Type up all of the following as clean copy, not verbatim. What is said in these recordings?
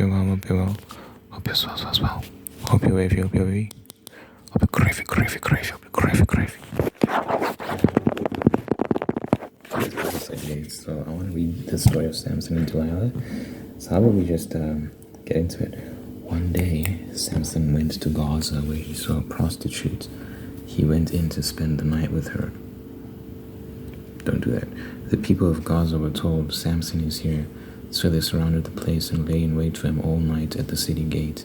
you're well, hope you're well. Hope you're swell. Hope you're wavy. Hope you're gravy. So I want to read the story of Samson and Delilah. So how about we just get into it? One day, Samson went to Gaza where he saw a prostitute. He went in to spend the night with her. Don't do that. The people of Gaza were told, Samson is here. So they surrounded the place and lay in wait for him all night at the city gate.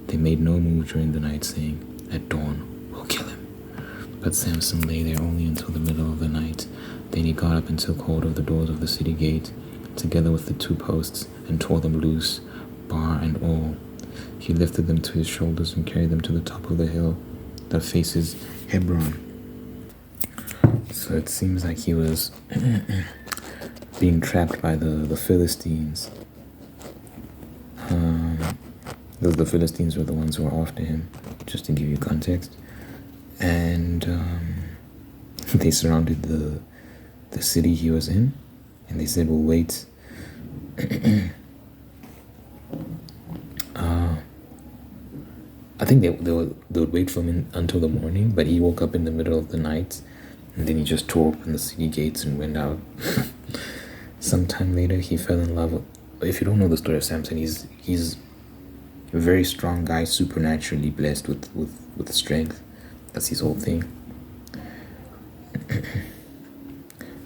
They made no move during the night, saying, at dawn, we'll kill him. But Samson lay there only until the middle of the night. Then he got up and took hold of the doors of the city gate, together with the 2 posts, and tore them loose, bar and all. He lifted them to his shoulders and carried them to the top of the hill that faces Hebron. So it seems like he was being trapped by the Philistines. The Philistines were the ones who were after him, just to give you context. And they surrounded the city he was in, and they said, we'll wait. I think they would wait for him until the morning, but he woke up in the middle of the night, and then he just tore open the city gates and went out. Sometime later, he fell in love. If you don't know the story of Samson, he's a very strong guy, supernaturally blessed with strength. That's his whole thing.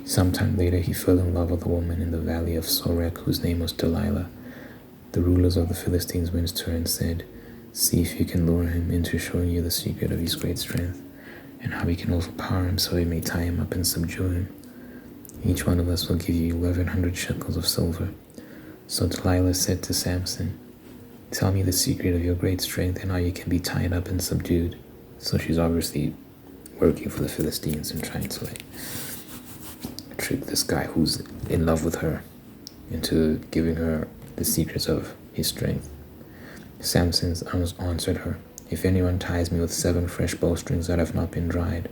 Sometime later, he fell in love with a woman in the valley of Sorek, whose name was Delilah. The rulers of the Philistines went to her and said, see if you can lure him into showing you the secret of his great strength, and how we can overpower him so we may tie him up and subdue him. Each one of us will give you 1,100 shekels of silver. So Delilah said to Samson, tell me the secret of your great strength and how you can be tied up and subdued. So she's obviously working for the Philistines and trying to trick this guy who's in love with her into giving her the secrets of his strength. Samson answered her, if anyone ties me with 7 fresh bowstrings that have not been dried,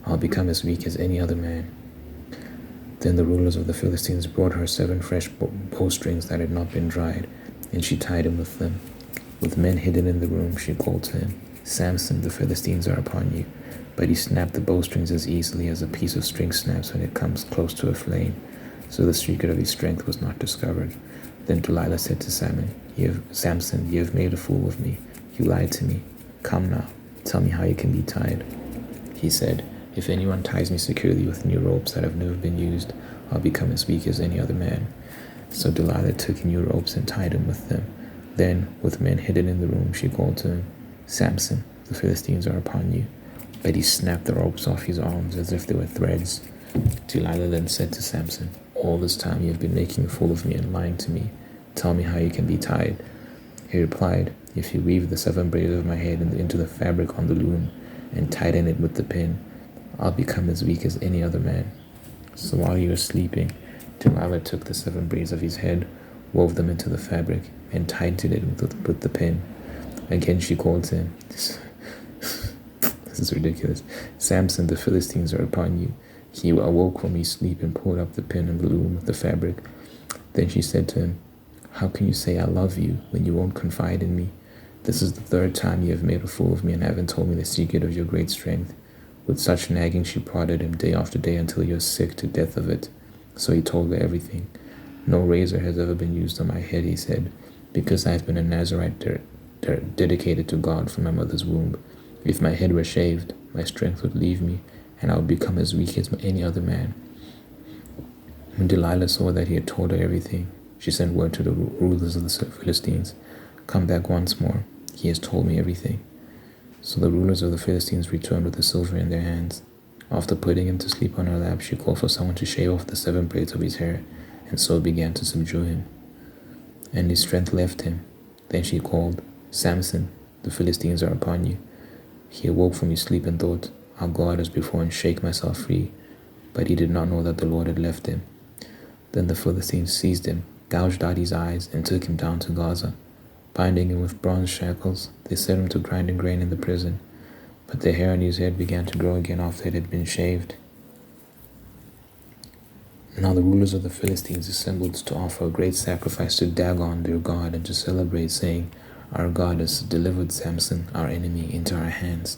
I'll become as weak as any other man. Then the rulers of the Philistines brought her 7 fresh bowstrings that had not been dried, and she tied him with them. With men hidden in the room, she called to him, Samson, the Philistines are upon you. But he snapped the bowstrings as easily as a piece of string snaps when it comes close to a flame. So the secret of his strength was not discovered. Then Delilah said to Samson, you have made a fool of me. You lied to me. Come now, tell me how you can be tied. He said, if anyone ties me securely with new ropes that have never been used, I'll become as weak as any other man. So Delilah took new ropes and tied him with them. Then, with men hidden in the room, she called to him, Samson, the Philistines are upon you. But he snapped the ropes off his arms as if they were threads. Delilah then said to Samson, all this time you have been making a fool of me and lying to me. Tell me how you can be tied. He replied, if you weave the 7 braids of my head into the fabric on the loom and tighten it with the pin, I'll become as weak as any other man. So while he was sleeping, Delilah took the 7 braids of his head, wove them into the fabric, and tightened it with the pin. Again she called to him, this is ridiculous, Samson, the Philistines are upon you. He awoke from his sleep and pulled up the pin and the loom with the fabric. Then she said to him, how can you say I love you when you won't confide in me? This is the 3rd time you have made a fool of me and haven't told me the secret of your great strength. With such nagging she prodded him day after day until he was sick to death of it. So he told her everything. No razor has ever been used on my head, he said, because I have been a Nazarite dedicated to God from my mother's womb. If my head were shaved, my strength would leave me, and I would become as weak as any other man. When Delilah saw that he had told her everything, she sent word to the rulers of the Philistines, come back once more, he has told me everything. So the rulers of the Philistines returned with the silver in their hands. After putting him to sleep on her lap, she called for someone to shave off the 7 braids of his hair, and so began to subdue him. And his strength left him. Then she called, Samson, the Philistines are upon you. He awoke from his sleep and thought, I'll go out as before and shake myself free. But he did not know that the Lord had left him. Then the Philistines seized him, gouged out his eyes, and took him down to Gaza. Binding him with bronze shackles, they set him to grinding grain in the prison. But the hair on his head began to grow again after it had been shaved. Now the rulers of the Philistines assembled to offer a great sacrifice to Dagon their god and to celebrate, saying, "Our God has delivered Samson, our enemy, into our hands."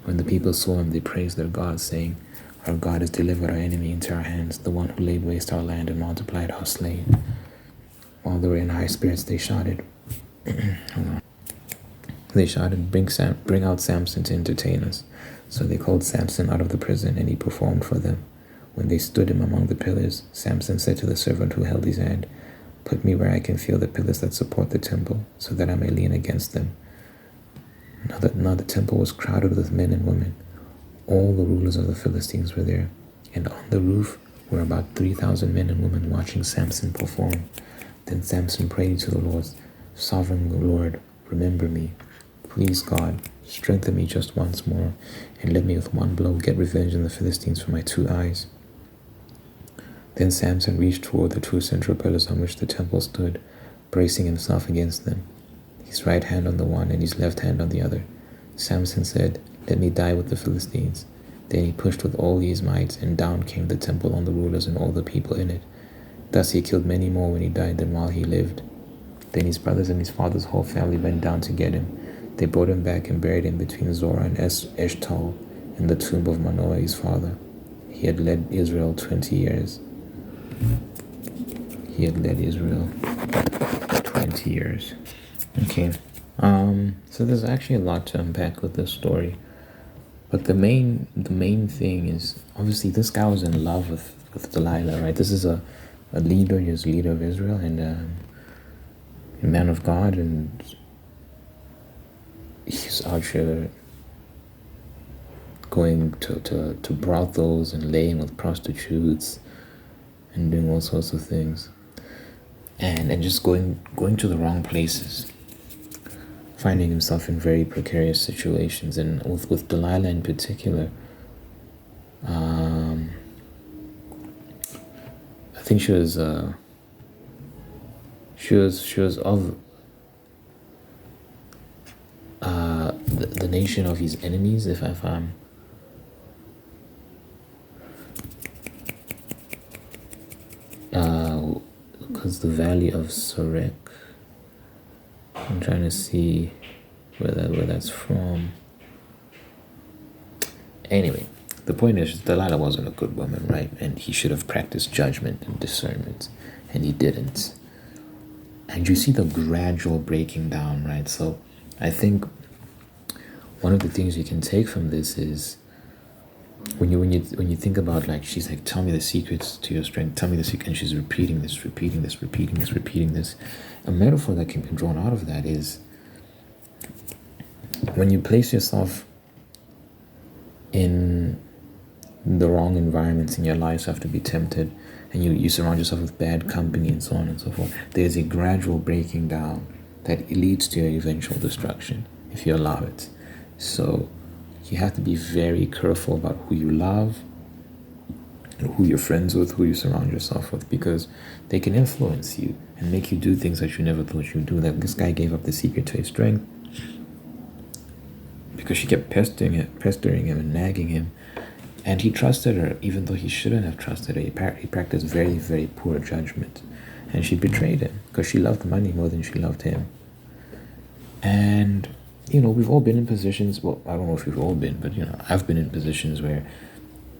When the people saw him, they praised their God, saying, "Our God has delivered our enemy into our hands, the one who laid waste our land and multiplied our slain." While they were in high spirits, they shouted, bring out Samson to entertain us. So they called Samson out of the prison, and he performed for them. When they stood him among the pillars, Samson said to the servant who held his hand, "Put me where I can feel the pillars that support the temple, so that I may lean against them." Now the temple was crowded with men and women. All the rulers of the Philistines were there, and on the roof were about 3,000 men and women watching Samson perform. Then Samson prayed to the Lord, "Sovereign Lord, remember me. Please, God, strengthen me just once more, and let me with one blow get revenge on the Philistines for my 2 eyes." Then Samson reached toward the 2 central pillars on which the temple stood, bracing himself against them, his right hand on the one and his left hand on the other. Samson said, "Let me die with the Philistines." Then he pushed with all his might, and down came the temple on the rulers and all the people in it. Thus he killed many more when he died than while he lived. Then his brothers and his father's whole family went down to get him. They brought him back and buried him between Zorah and Eshtaol in the tomb of Manoah his father. He had led Israel 20 years. Okay. So there's actually a lot to unpack with this story. But the main thing is, obviously this guy was in love with Delilah, right? This is a leader, he was leader of Israel, and a man of God, and he's out here going to brothels and laying with prostitutes and doing all sorts of things, and just going to the wrong places, finding himself in very precarious situations. And with Delilah in particular, I think she was of the nation of his enemies, if I'm because the valley of Sorek, I'm trying to see where that's from. Anyway, the point is, Delilah wasn't a good woman, right? And he should have practiced judgment and discernment, and he didn't. And you see the gradual breaking down, right? So I think one of the things you can take from this is when you think about, like, she's like, "Tell me the secrets to your strength, tell me the secret," and she's repeating this. A metaphor that can be drawn out of that is when you place yourself in the wrong environments in your life, you have to be tempted, and you surround yourself with bad company and so on and so forth. There's a gradual breaking down that leads to your eventual destruction if you allow it. So you have to be very careful about who you love and who you're friends with, who you surround yourself with, because they can influence you and make you do things that you never thought you'd do. Like this guy gave up the secret to his strength because she kept pestering him and nagging him, and he trusted her even though he shouldn't have trusted her. He practiced very, very poor judgment, and she betrayed him because she loved money more than she loved him. And we've all been in positions, well, I don't know if we've all been, but I've been in positions where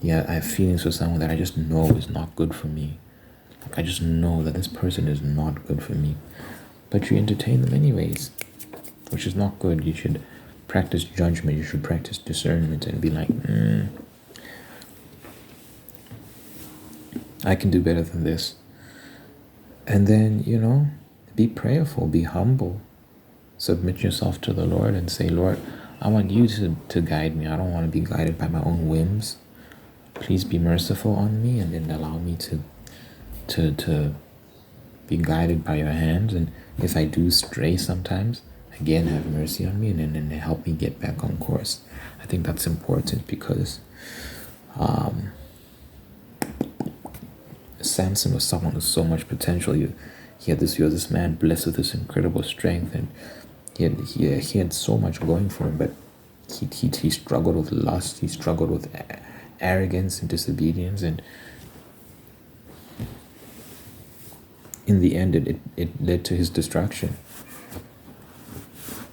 I have feelings for someone that I just know is not good for me. Like, I just know that this person is not good for me, but you entertain them anyways, which is not good. You should practice judgment, you should practice discernment, and be like, I can do better than this. And then, be prayerful, be humble, submit yourself to the Lord and say, "Lord, I want you to guide me. I don't want to be guided by my own whims. Please be merciful on me, and then allow me to be guided by your hands. And if I do stray sometimes, again, have mercy on me, and then help me get back on course." I think that's important because Samson was someone with so much potential. He had this man blessed with this incredible strength, and he had so much going for him, but he struggled with lust, he struggled with arrogance and disobedience, and in the end, it led to his destruction.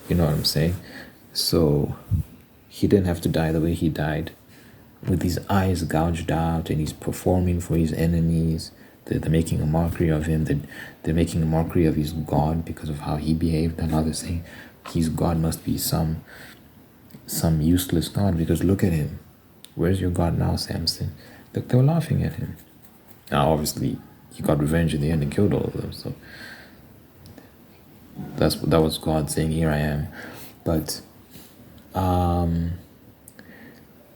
You know what I'm saying? So he didn't have to die the way he died, with his eyes gouged out, and he's performing for his enemies. They're making a mockery of him. They're making a mockery of his God because of how he behaved. And now they're saying his God must be some useless God, because look at him. Where's your God now, Samson? Look, they were laughing at him. Now, obviously, he got revenge in the end and killed all of them. So that was God saying, "Here I am." But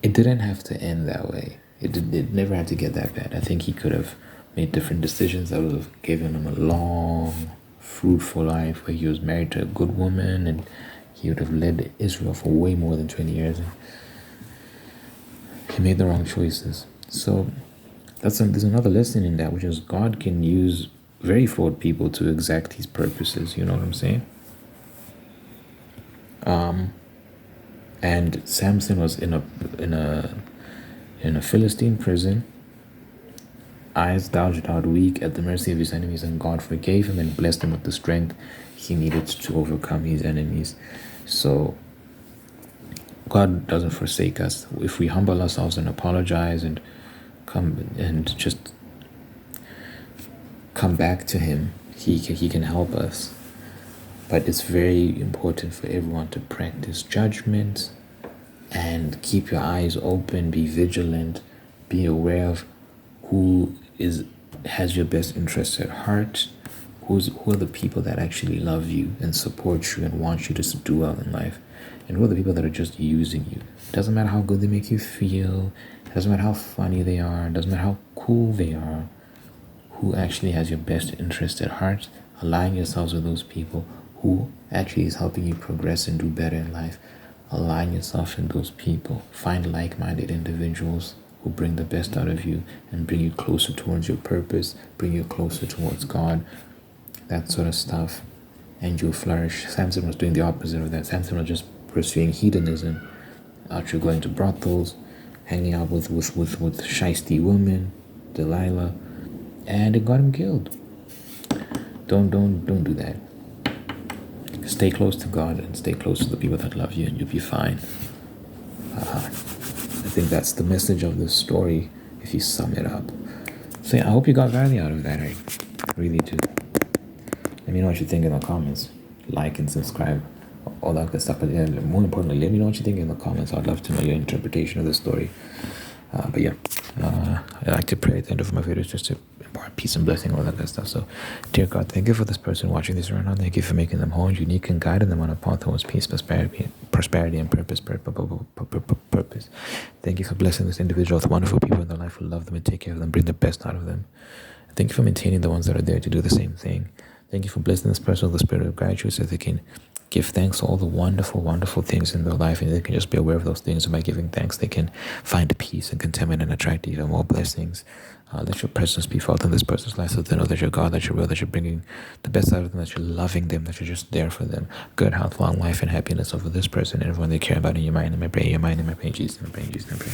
it didn't have to end that way. It never had to get that bad. I think he could have made different decisions that would have given him a long, fruitful life, where he was married to a good woman, and he would have led Israel for way more than 20 years. And he made the wrong choices. So there's another lesson in that, which is God can use very flawed people to exact his purposes. You know what I'm saying? And Samson was in a Philistine prison, eyes gouged out, weak, at the mercy of his enemies, and God forgave him and blessed him with the strength he needed to overcome his enemies. So God doesn't forsake us. If we humble ourselves and apologize and just come back to him, he can help us. But it's very important for everyone to practice judgment and keep your eyes open, be vigilant, be aware of who has your best interests at heart, who are the people that actually love you and support you and want you to do well in life, and who are the people that are just using you. It doesn't matter how good they make you feel, it doesn't matter how funny they are, it doesn't matter how cool they are. Who actually has your best interest at heart? Align yourselves with those people. Who actually is helping you progress and do better in life? Align yourself with those people. Find like-minded individuals who bring the best out of you and bring you closer towards your purpose, bring you closer towards God, that sort of stuff, and you'll flourish. Samson was doing the opposite of that. Samson was just pursuing hedonism, out here going to brothels, hanging out with shiesty women, Delilah, and it got him killed. Don't do that. Stay close to God and stay close to the people that love you, and you'll be fine. I think that's the message of this story, if you sum it up. So yeah, I hope you got value out of that. I really do. Let me know what you think in the comments. Like and subscribe, all that good stuff. But yeah, more importantly, let me know what you think in the comments. I'd love to know your interpretation of the story. But yeah, I like to pray at the end of my videos just to impart peace and blessing, all that good stuff. So, dear God, thank you for this person watching this right now. Thank you for making them whole and unique and guiding them on a path towards peace, prosperity, and purpose. Thank you for blessing this individual with wonderful people in their life who love them and take care of them, bring the best out of them. Thank you for maintaining the ones that are there to do the same thing. Thank you for blessing this person with the spirit of gratitude so they can give thanks for all the wonderful, wonderful things in their life, and they can just be aware of those things. And by giving thanks, they can find peace and contentment and attract even more blessings. Let your presence be felt in this person's life so they know that you're God, that you're real, that you're bringing the best out of them, that you're loving them, that you're just there for them. Good health, long life, and happiness over this person and everyone they care about in your mind. And I pray in your mind, and I pray in Jesus, and I pray in Jesus, and I pray.